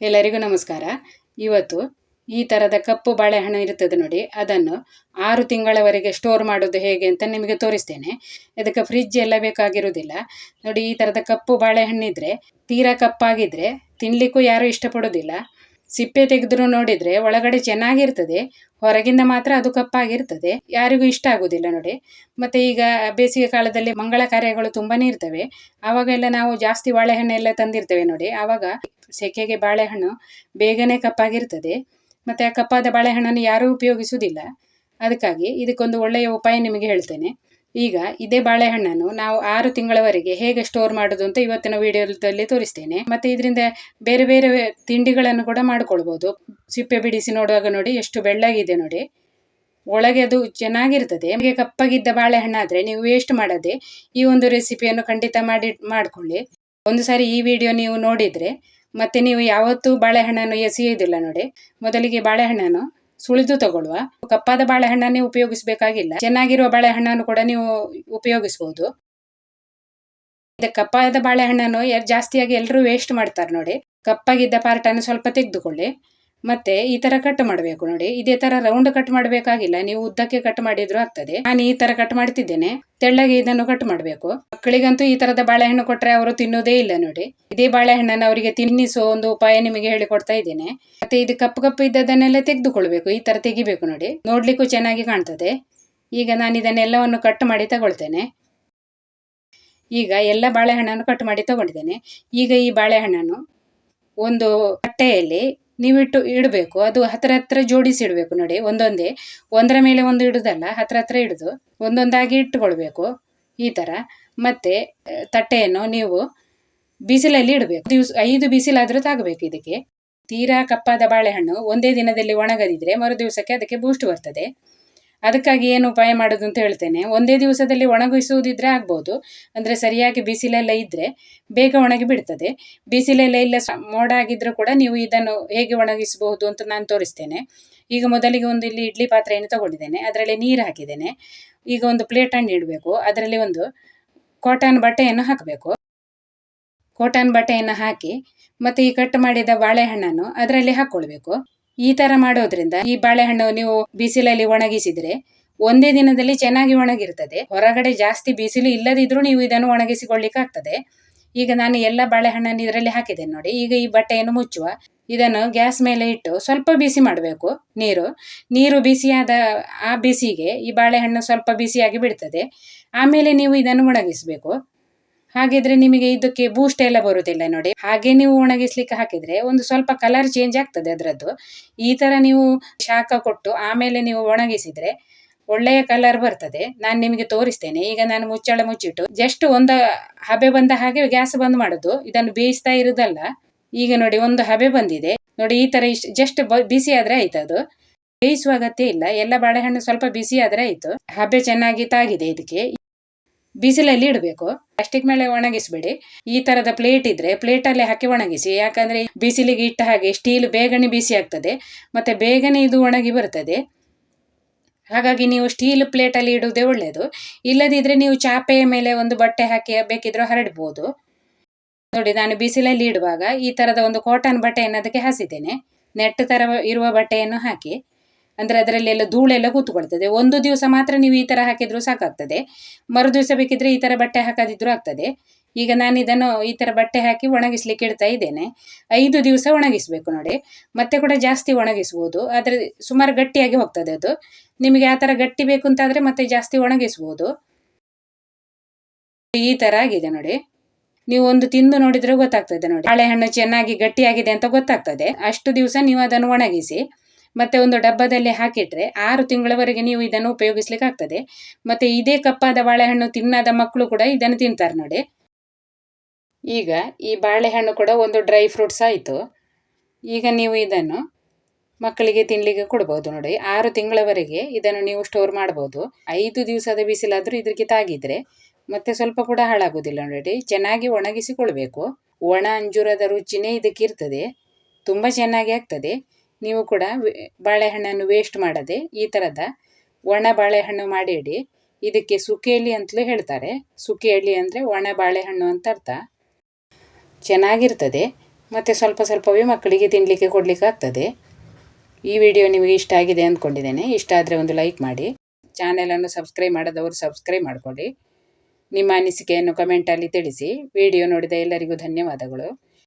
ಎಲ್ಲರಿಗೂ ನಮಸ್ಕಾರ. ಇವತ್ತು ಈ ಥರದ ಕಪ್ಪು ಬಾಳೆಹಣ್ಣು ಇರ್ತದೆ ನೋಡಿ, ಅದನ್ನು 6 ತಿಂಗಳವರೆಗೆ ಸ್ಟೋರ್ ಮಾಡೋದು ಹೇಗೆ ಅಂತ ನಿಮಗೆ ತೋರಿಸ್ತೇನೆ. ಇದಕ್ಕೆ ಫ್ರಿಡ್ಜ್ ಎಲ್ಲ ಬೇಕಾಗಿರುವುದಿಲ್ಲ. ನೋಡಿ, ಈ ಥರದ ಕಪ್ಪು ಬಾಳೆಹಣ್ಣಿದ್ರೆ, ತೀರಾ ಕಪ್ಪಾಗಿದ್ರೆ ತಿನ್ನಲಿಕ್ಕೂ ಯಾರೂ ಇಷ್ಟಪಡೋದಿಲ್ಲ. ಸಿಪ್ಪೆ ತೆಗೆದ್ರು ನೋಡಿದರೆ ಒಳಗಡೆ ಚೆನ್ನಾಗಿರ್ತದೆ, ಹೊರಗಿಂದ ಮಾತ್ರ ಅದು ಕಪ್ಪಾಗಿರ್ತದೆ, ಯಾರಿಗೂ ಇಷ್ಟ ಆಗೋದಿಲ್ಲ ನೋಡಿ. ಮತ್ತು ಈಗ ಬೇಸಿಗೆ ಕಾಲದಲ್ಲಿ ಮಂಗಳ ಕಾರ್ಯಗಳು ತುಂಬಾ ಇರ್ತವೆ. ಆವಾಗೆಲ್ಲ ನಾವು ಜಾಸ್ತಿ ಬಾಳೆಹಣ್ಣೆಲ್ಲ ತಂದಿರ್ತೇವೆ ನೋಡಿ. ಆವಾಗ ಸೆಕೆಗೆ ಬಾಳೆಹಣ್ಣು ಬೇಗನೆ ಕಪ್ಪಾಗಿರ್ತದೆ. ಮತ್ತು ಆ ಕಪ್ಪಾದ ಬಾಳೆಹಣ್ಣನ್ನು ಯಾರೂ ಉಪಯೋಗಿಸುವುದಿಲ್ಲ. ಅದಕ್ಕಾಗಿ ಇದಕ್ಕೊಂದು ಒಳ್ಳೆಯ ಉಪಾಯ ನಿಮಗೆ ಹೇಳ್ತೇನೆ. ಈಗ ಇದೇ ಬಾಳೆಹಣ್ಣನ್ನು ನಾವು 6 ತಿಂಗಳವರೆಗೆ ಹೇಗೆ ಸ್ಟೋರ್ ಮಾಡೋದು ಅಂತ ಇವತ್ತಿನ ವಿಡಿಯೋದಲ್ಲಿ ತೋರಿಸ್ತೇನೆ. ಮತ್ತು ಇದರಿಂದ ಬೇರೆ ಬೇರೆ ತಿಂಡಿಗಳನ್ನು ಕೂಡ ಮಾಡ್ಕೊಳ್ಬೋದು. ಸಿಪ್ಪೆ ಬಿಡಿಸಿ ನೋಡುವಾಗ ನೋಡಿ ಎಷ್ಟು ಬೆಳ್ಳಗಿದೆ ನೋಡಿ, ಒಳಗೆ ಅದು ಚೆನ್ನಾಗಿರ್ತದೆ. ನಿಮಗೆ ಕಪ್ಪಾಗಿದ್ದ ಬಾಳೆಹಣ್ಣಾದರೆ ನೀವು ವೇಸ್ಟ್ ಮಾಡದೆ ಈ ಒಂದು ರೆಸಿಪಿಯನ್ನು ಖಂಡಿತ ಮಾಡಿಕೊಳ್ಳಿ. ಒಂದು ಸಾರಿ ಈ ವಿಡಿಯೋ ನೀವು ನೋಡಿದರೆ ಮತ್ತೆ ನೀವು ಯಾವತ್ತೂ ಬಾಳೆಹಣ್ಣನ್ನು ಎಸೆಯುವುದಿಲ್ಲ ನೋಡಿ. ಮೊದಲಿಗೆ ಬಾಳೆಹಣ್ಣನ್ನು ಸುಳಿದು ತಗೊಳ್ಳುವ. ಕಪ್ಪಾದ ಬಾಳೆಹಣ್ಣನ್ನೇ ಉಪಯೋಗಿಸಬೇಕಾಗಿಲ್ಲ, ಚೆನ್ನಾಗಿರುವ ಬಾಳೆಹಣ್ಣನ್ನು ಕೂಡ ನೀವು ಉಪಯೋಗಿಸಬಹುದು. ಕಪ್ಪಾದ ಬಾಳೆಹಣ್ಣನ್ನು ಜಾಸ್ತಿಯಾಗಿ ಎಲ್ಲರೂ ವೇಸ್ಟ್ ಮಾಡ್ತಾರೆ ನೋಡಿ. ಕಪ್ಪಾಗಿದ್ದ ಪಾರ್ಟನ್ನು ಸ್ವಲ್ಪ ತೆಗೆದುಕೊಳ್ಳಿ. ಮತ್ತೆ ಈ ತರ ಕಟ್ ಮಾಡಬೇಕು ನೋಡಿ. ಇದೇ ತರ ರೌಂಡ್ ಕಟ್ ಮಾಡಬೇಕಾಗಿಲ್ಲ, ನೀವು ಉದ್ದಕ್ಕೆ ಕಟ್ ಮಾಡಿದ್ರು ಆಗ್ತದೆ. ನಾನು ಈ ತರ ಕಟ್ ಮಾಡ್ತಿದ್ದೇನೆ. ತೆಳ್ಳಗೆ ಇದನ್ನು ಕಟ್ ಮಾಡಬೇಕು. ಮಕ್ಕಳಿಗಂತೂ ಈ ತರದ ಬಾಳೆಹಣ್ಣು ಕೊಟ್ರೆ ಅವರು ತಿನ್ನೋದೇ ಇಲ್ಲ ನೋಡಿ. ಇದೇ ಬಾಳೆಹಣ್ಣನ್ನು ಅವರಿಗೆ ತಿನ್ನಿಸೋ ಒಂದು ಉಪಾಯ ನಿಮಗೆ ಹೇಳಿಕೊಡ್ತಾ ಇದ್ದೇನೆ. ಮತ್ತೆ ಇದು ಕಪ್ಪು ಇದ್ದದನ್ನೆಲ್ಲ ತೆಗೆದುಕೊಳ್ಬೇಕು. ಈ ತರ ತೆಗಿಬೇಕು ನೋಡಿ, ನೋಡ್ಲಿಕ್ಕೂ ಚೆನ್ನಾಗಿ ಕಾಣ್ತದೆ. ಈಗ ನಾನು ಇದನ್ನೆಲ್ಲವನ್ನು ಕಟ್ ಮಾಡಿ ತಗೊಳ್ತೇನೆ. ಈಗ ಎಲ್ಲ ಬಾಳೆಹಣ್ಣನ್ನು ಕಟ್ ಮಾಡಿ ತಗೊಂಡಿದ್ದೇನೆ. ಈಗ ಈ ಬಾಳೆಹಣ್ಣನ್ನು ಒಂದು ತಟ್ಟೆಯಲ್ಲಿ ನೀವು ಇಡಬೇಕು. ಅದು ಹತ್ರ ಜೋಡಿಸಿ ಇಡಬೇಕು ನೋಡಿ. ಒಂದರ ಮೇಲೆ ಒಂದು ಇಡುದಲ್ಲ, ಹತ್ರ ಇಡುದು ಒಂದೊಂದಾಗಿ ಇಟ್ಟುಕೊಳ್ಬೇಕು ಈ ತರ. ಮತ್ತೆ ತಟ್ಟೆಯನ್ನು ನೀವು ಬಿಸಿಲಲ್ಲಿ ಇಡಬೇಕು. 5 ಬಿಸಿಲಾದ್ರೂ ತಾಗಬೇಕು ಇದಕ್ಕೆ. ತೀರಾ ಕಪ್ಪಾದ ಬಾಳೆಹಣ್ಣು ಒಂದೇ ದಿನದಲ್ಲಿ ಒಣಗದಿದ್ರೆ ಮರು ದಿವಸಕ್ಕೆ ಅದಕ್ಕೆ ಬೂಸ್ಟ್ ಬರ್ತದೆ. ಅದಕ್ಕಾಗಿ ಏನು ಉಪಾಯ ಮಾಡೋದು ಅಂತ ಹೇಳ್ತೇನೆ. ಒಂದೇ ದಿವಸದಲ್ಲಿ ಒಣಗಿಸುವುದಿದ್ರೆ ಆಗ್ಬೋದು, ಅಂದರೆ ಸರಿಯಾಗಿ ಬಿಸಿಲೆಲ್ಲ ಇದ್ದರೆ ಬೇಗ ಒಣಗಿ ಬಿಡ್ತದೆ. ಬಿಸಿಲೆಲ್ಲ ಇಲ್ಲ, ಮೋಡ ಆಗಿದ್ರೂ ಕೂಡ ನೀವು ಇದನ್ನು ಹೇಗೆ ಒಣಗಿಸಬಹುದು ಅಂತ ನಾನು ತೋರಿಸ್ತೇನೆ. ಈಗ ಮೊದಲಿಗೆ ಒಂದು ಇಲ್ಲಿ ಇಡ್ಲಿ ಪಾತ್ರೆಯನ್ನು ತಗೊಂಡಿದ್ದೇನೆ, ಅದರಲ್ಲಿ ನೀರು ಹಾಕಿದ್ದೇನೆ. ಈಗ ಒಂದು ಪ್ಲೇಟನ್ನು ಇಡಬೇಕು. ಅದರಲ್ಲಿ ಒಂದು ಕಾಟನ್ ಬಟ್ಟೆಯನ್ನು ಹಾಕಬೇಕು. ಕಾಟನ್ ಬಟ್ಟೆಯನ್ನು ಹಾಕಿ ಮತ್ತೆ ಈ ಕಟ್ ಮಾಡಿದ ಬಾಳೆಹಣ್ಣನ್ನು ಅದರಲ್ಲಿ ಹಾಕ್ಕೊಳ್ಬೇಕು. ಈ ತರ ಮಾಡೋದ್ರಿಂದ ಈ ಬಾಳೆಹಣ್ಣು ನೀವು ಬಿಸಿಲಲ್ಲಿ ಒಣಗಿಸಿದ್ರೆ ಒಂದೇ ದಿನದಲ್ಲಿ ಚೆನ್ನಾಗಿ ಒಣಗಿರ್ತದೆ. ಹೊರಗಡೆ ಜಾಸ್ತಿ ಬಿಸಿಲು ಇಲ್ಲದಿದ್ರೂ ನೀವು ಇದನ್ನು ಒಣಗಿಸಿಕೊಳ್ಳಿಕ್ಕೆ ಆಗ್ತದೆ. ಈಗ ನಾನು ಎಲ್ಲ ಬಾಳೆಹಣ್ಣನ್ನು ಇದರಲ್ಲಿ ಹಾಕಿದ್ದೇನೆ ನೋಡಿ. ಈಗ ಈ ಬಟ್ಟೆಯನ್ನು ಮುಚ್ಚುವ. ಇದನ್ನು ಗ್ಯಾಸ್ ಮೇಲೆ ಇಟ್ಟು ಸ್ವಲ್ಪ ಬಿಸಿ ಮಾಡಬೇಕು. ನೀರು ಬಿಸಿಯಾದ ಆ ಬಿಸಿಗೆ ಈ ಬಾಳೆಹಣ್ಣು ಸ್ವಲ್ಪ ಬಿಸಿಯಾಗಿ ಬಿಡ್ತದೆ. ಆಮೇಲೆ ನೀವು ಇದನ್ನು ಒಣಗಿಸಬೇಕು. ಹಾಗಿದ್ರೆ ನಿಮಗೆ ಇದಕ್ಕೆ ಬೂಸ್ಟ್ ಎಲ್ಲ ಬರುವುದಿಲ್ಲ ನೋಡಿ. ಹಾಗೆ ನೀವು ಒಣಗಿಸ್ಲಿಕ್ಕೆ ಹಾಕಿದ್ರೆ ಒಂದು ಸ್ವಲ್ಪ ಕಲರ್ ಚೇಂಜ್ ಆಗ್ತದೆ ಅದರದ್ದು. ಈ ತರ ನೀವು ಶಾಖ ಕೊಟ್ಟು ಆಮೇಲೆ ನೀವು ಒಣಗಿಸಿದ್ರೆ ಒಳ್ಳೆಯ ಕಲರ್ ಬರ್ತದೆ. ನಾನು ನಿಮಗೆ ತೋರಿಸ್ತೇನೆ. ಈಗ ನಾನು ಮುಚ್ಚಳ ಮುಚ್ಚಿಟ್ಟು ಜಸ್ಟ್ ಒಂದು ಹಬೆ ಬಂದ ಹಾಗೆ ಗ್ಯಾಸ್ ಬಂದ್ ಮಾಡೋದು. ಇದನ್ನು ಬೇಯಿಸ್ತಾ ಇರುವುದಲ್ಲ. ಈಗ ನೋಡಿ ಒಂದು ಹಬೆ ಬಂದಿದೆ ನೋಡಿ. ಈ ತರ ಜಸ್ಟ್ ಬಿಸಿ ಆದ್ರೆ ಆಯ್ತು, ಅದು ಬೇಯಿಸುವ ಅಗತ್ಯ ಇಲ್ಲ. ಎಲ್ಲ ಬಾಳೆಹಣ್ಣು ಸ್ವಲ್ಪ ಬಿಸಿ ಆದ್ರೆ ಆಯ್ತು. ಹಬೆ ಚೆನ್ನಾಗಿ ತಾಗಿದೆ. ಇದಕ್ಕೆ ಬಿಸಿಲಲ್ಲಿ ಇಡಬೇಕು. ಪ್ಲಾಸ್ಟಿಕ್ ಮೇಲೆ ಒಣಗಿಸ್ಬೇಡಿ. ಈ ತರದ ಪ್ಲೇಟ್ ಇದ್ರೆ ಪ್ಲೇಟಲ್ಲಿ ಹಾಕಿ ಒಣಗಿಸಿ. ಯಾಕಂದ್ರೆ ಬಿಸಿಲಿಗೆ ಇಟ್ಟ ಹಾಗೆ ಸ್ಟೀಲ್ ಬೇಗನೆ ಬಿಸಿ ಆಗ್ತದೆ, ಮತ್ತೆ ಬೇಗನೆ ಇದು ಒಣಗಿ ಬರ್ತದೆ. ಹಾಗಾಗಿ ನೀವು ಸ್ಟೀಲ್ ಪ್ಲೇಟಲ್ಲಿ ಇಡುವುದೇ ಒಳ್ಳೆಯದು. ಇಲ್ಲದಿದ್ರೆ ನೀವು ಚಾಪೆಯ ಮೇಲೆ ಒಂದು ಬಟ್ಟೆ ಹಾಕಿ ಬೇಕಿದ್ರೂ ಹರಡ್ಬೋದು ನೋಡಿ. ನಾನು ಬಿಸಿಲಲ್ಲಿ ಇಡುವಾಗ ಈ ತರದ ಒಂದು ಕಾಟನ್ ಬಟ್ಟೆಯನ್ನು ಅದಕ್ಕೆ ಹಾಸಿದ್ದೇನೆ. ನೆಟ್ ತರ ಇರುವ ಬಟ್ಟೆಯನ್ನು ಹಾಕಿ, ಅಂದ್ರೆ ಅದರಲ್ಲಿ ಎಲ್ಲ ಧೂಳೆಲ್ಲ ಕೂತ್ಕೊಳ್ತದೆ. ಒಂದು ದಿವಸ ಮಾತ್ರ ನೀವು ಈ ತರ ಹಾಕಿದ್ರು ಸಾಕಾಗ್ತದೆ. ಮರು ದಿವಸ ಬೇಕಿದ್ರೆ ಈ ತರ ಬಟ್ಟೆ ಹಾಕದಿದ್ರು ಆಗ್ತದೆ. ಈಗ ನಾನು ಇದನ್ನು ಈ ತರ ಬಟ್ಟೆ ಹಾಕಿ ಒಣಗಿಸ್ಲಿಕ್ಕೆ ಇಡ್ತಾ ಇದ್ದೇನೆ. 5 ದಿವಸ ಒಣಗಿಸ್ಬೇಕು ನೋಡಿ. ಮತ್ತೆ ಕೂಡ ಜಾಸ್ತಿ ಒಣಗಿಸ್ಬೋದು, ಆದ್ರೆ ಸುಮಾರು ಗಟ್ಟಿಯಾಗಿ ಹೋಗ್ತದೆ ಅದು. ನಿಮಗೆ ಆ ತರ ಗಟ್ಟಿ ಬೇಕು ಅಂತಾದ್ರೆ ಮತ್ತೆ ಜಾಸ್ತಿ ಒಣಗಿಸ್ಬೋದು. ಈ ತರ ಆಗಿದೆ ನೋಡಿ. ನೀವು ಒಂದು ತಿಂದು ನೋಡಿದ್ರೆ ಗೊತ್ತಾಗ್ತದೆ ನೋಡಿ, ಬಾಳೆಹಣ್ಣು ಚೆನ್ನಾಗಿ ಗಟ್ಟಿಯಾಗಿದೆ ಅಂತ ಗೊತ್ತಾಗ್ತದೆ. ಅಷ್ಟು ದಿವಸ ನೀವು ಅದನ್ನು ಒಣಗಿಸಿ ಮತ್ತೆ ಒಂದು ಡಬ್ಬದಲ್ಲಿ ಹಾಕಿಟ್ರೆ 6 ತಿಂಗಳವರೆಗೆ ನೀವು ಇದನ್ನು ಉಪಯೋಗಿಸ್ಲಿಕ್ಕೆ ಆಗ್ತದೆ. ಮತ್ತೆ ಇದೇ ಕಪ್ಪಾದ ಬಾಳೆಹಣ್ಣು ತಿನ್ನದ ಮಕ್ಕಳು ಕೂಡ ಇದನ್ನು ತಿಂತಾರೆ ನೋಡಿ. ಈಗ ಈ ಬಾಳೆಹಣ್ಣು ಕೂಡ ಒಂದು ಡ್ರೈ ಫ್ರೂಟ್ಸ್ ಆಯಿತು. ಈಗ ನೀವು ಇದನ್ನು ಮಕ್ಕಳಿಗೆ ತಿನ್ಲಿಕ್ಕೆ ಕೊಡ್ಬೋದು ನೋಡಿ. 6 ತಿಂಗಳವರೆಗೆ ಇದನ್ನು ನೀವು ಸ್ಟೋರ್ ಮಾಡ್ಬೋದು. 5 ದಿವಸದ ಬಿಸಿಲಾದ್ರೂ ಇದಕ್ಕೆ ತಾಗಿದ್ರೆ ಮತ್ತೆ ಸ್ವಲ್ಪ ಕೂಡ ಹಾಳಾಗೋದಿಲ್ಲ ನೋಡಿ. ಚೆನ್ನಾಗಿ ಒಣಗಿಸಿಕೊಳ್ಬೇಕು. ಒಣ ಅಂಜೂರದ ರುಚಿನೇ ಇದಕ್ಕೆ ಇರ್ತದೆ, ತುಂಬ ಚೆನ್ನಾಗಿ ಆಗ್ತದೆ. ನೀವು ಕೂಡ ಬಾಳೆಹಣ್ಣನ್ನು ವೇಸ್ಟ್ ಮಾಡದೆ ಈ ಥರದ ಒಣ ಬಾಳೆಹಣ್ಣು ಮಾಡಿ ಇಡಿ. ಇದಕ್ಕೆ ಸುಕೇಲಿ ಅಂತಲೂ ಹೇಳ್ತಾರೆ. ಸುಕೇಲಿ ಅಂದರೆ ಒಣ ಬಾಳೆಹಣ್ಣು ಅಂತ ಅರ್ಥ. ಚೆನ್ನಾಗಿರ್ತದೆ. ಮತ್ತು ಸ್ವಲ್ಪ ಸ್ವಲ್ಪವೇ ಮಕ್ಕಳಿಗೆ ತಿನ್ನಲಿಕ್ಕೆ ಕೊಡಲಿಕ್ಕೆ ಆಗ್ತದೆ. ಈ ವಿಡಿಯೋ ನಿಮಗೆ ಇಷ್ಟ ಆಗಿದೆ ಅಂದ್ಕೊಂಡಿದ್ದೇನೆ. ಇಷ್ಟ ಆದರೆ ಒಂದು ಲೈಕ್ ಮಾಡಿ. ಚಾನೆಲನ್ನು ಸಬ್ಸ್ಕ್ರೈಬ್ ಮಾಡದವರು ಸಬ್ಸ್ಕ್ರೈಬ್ ಮಾಡಿಕೊಳ್ಳಿ. ನಿಮ್ಮ ಅನಿಸಿಕೆಯನ್ನು ಕಮೆಂಟಲ್ಲಿ ತಿಳಿಸಿ. ವಿಡಿಯೋ ನೋಡಿದ ಎಲ್ಲರಿಗೂ ಧನ್ಯವಾದಗಳು.